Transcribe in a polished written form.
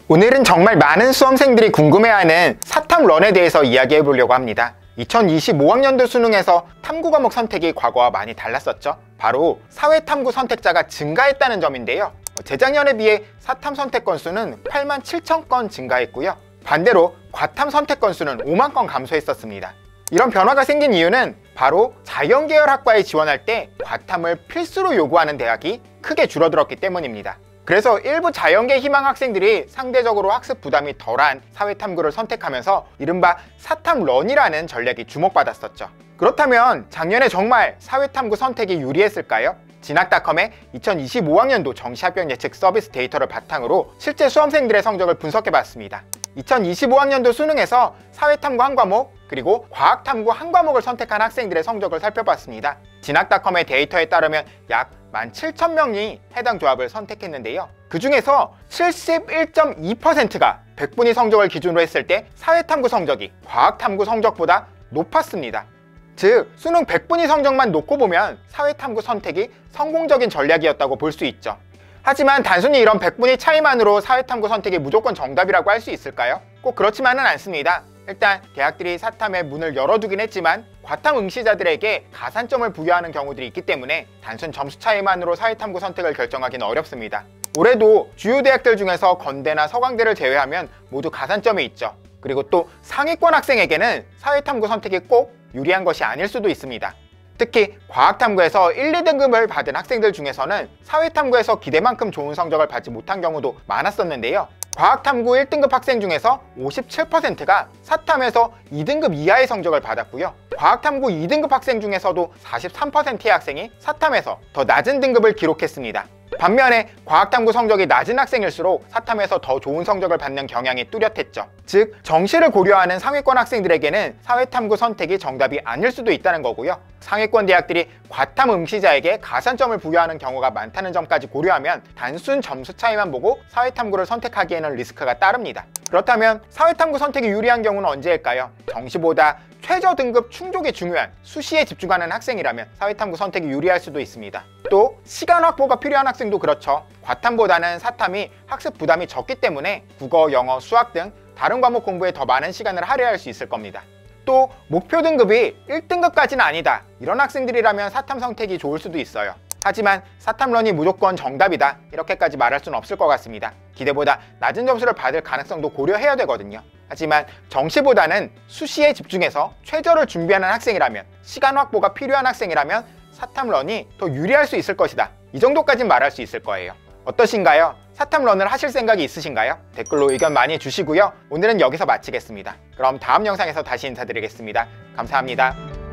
오늘은 정말 많은 수험생들이 궁금해하는 사탐런에 대해서 이야기해 보려고 합니다. 2025학년도 수능에서 탐구 과목 선택이 과거와 많이 달랐었죠. 바로 사회탐구 선택자가 증가했다는 점인데요. 재작년에 비해 사탐 선택 건수는 87,000건 증가했고요. 반대로 과탐 선택 건수는 5만 건 감소했었습니다. 이런 변화가 생긴 이유는 바로 자연계열 학과에 지원할 때 과탐을 필수로 요구하는 대학이 크게 줄어들었기 때문입니다. 그래서 일부 자연계 희망 학생들이 상대적으로 학습 부담이 덜한 사회탐구를 선택하면서 이른바 사탐런이라는 전략이 주목받았었죠. 그렇다면 작년에 정말 사회탐구 선택이 유리했을까요? 진학닷컴의 2025학년도 정시합격 예측 서비스 데이터를 바탕으로 실제 수험생들의 성적을 분석해봤습니다. 2025학년도 수능에서 사회탐구 한 과목 그리고 과학탐구 한 과목을 선택한 학생들의 성적을 살펴봤습니다. 진학닷컴의 데이터에 따르면 약 17,000명이 해당 조합을 선택했는데요. 그 중에서 71.2%가 100분위 성적을 기준으로 했을 때 사회탐구 성적이 과학탐구 성적보다 높았습니다. 즉, 수능 100분위 성적만 놓고 보면 사회탐구 선택이 성공적인 전략이었다고 볼 수 있죠. 하지만 단순히 이런 100분위 차이만으로 사회탐구 선택이 무조건 정답이라고 할 수 있을까요? 꼭 그렇지만은 않습니다. 일단 대학들이 사탐의 문을 열어두긴 했지만 과탐 응시자들에게 가산점을 부여하는 경우들이 있기 때문에 단순 점수 차이만으로 사회탐구 선택을 결정하기는 어렵습니다. 올해도 주요 대학들 중에서 건대나 서강대를 제외하면 모두 가산점이 있죠. 그리고 또 상위권 학생에게는 사회탐구 선택이 꼭 유리한 것이 아닐 수도 있습니다. 특히 과학탐구에서 1, 2등급을 받은 학생들 중에서는 사회탐구에서 기대만큼 좋은 성적을 받지 못한 경우도 많았었는데요. 과학탐구 1등급 학생 중에서 57%가 사탐에서 2등급 이하의 성적을 받았고요. 과학탐구 2등급 학생 중에서도 43%의 학생이 사탐에서 더 낮은 등급을 기록했습니다. 반면에 과학탐구 성적이 낮은 학생일수록 사탐에서 더 좋은 성적을 받는 경향이 뚜렷했죠. 즉, 정시를 고려하는 상위권 학생들에게는 사회탐구 선택이 정답이 아닐 수도 있다는 거고요. 상위권 대학들이 과탐 응시자에게 가산점을 부여하는 경우가 많다는 점까지 고려하면 단순 점수 차이만 보고 사회탐구를 선택하기에는 리스크가 따릅니다. 그렇다면 사회탐구 선택이 유리한 경우는 언제일까요? 정시보다 최저 등급 충족이 중요한 수시에 집중하는 학생이라면 사회탐구 선택이 유리할 수도 있습니다. 또 시간 확보가 필요한 학생도 그렇죠. 과탐보다는 사탐이 학습 부담이 적기 때문에 국어, 영어, 수학 등 다른 과목 공부에 더 많은 시간을 할애할 수 있을 겁니다. 또 목표 등급이 1등급까지는 아니다, 이런 학생들이라면 사탐 선택이 좋을 수도 있어요. 하지만 사탐런이 무조건 정답이다, 이렇게까지 말할 수는 없을 것 같습니다. 기대보다 낮은 점수를 받을 가능성도 고려해야 되거든요. 하지만 정시보다는 수시에 집중해서 최저를 준비하는 학생이라면, 시간 확보가 필요한 학생이라면 사탐런이 더 유리할 수 있을 것이다, 이 정도까진 말할 수 있을 거예요. 어떠신가요? 사탐런을 하실 생각이 있으신가요? 댓글로 의견 많이 주시고요. 오늘은 여기서 마치겠습니다. 그럼 다음 영상에서 다시 인사드리겠습니다. 감사합니다.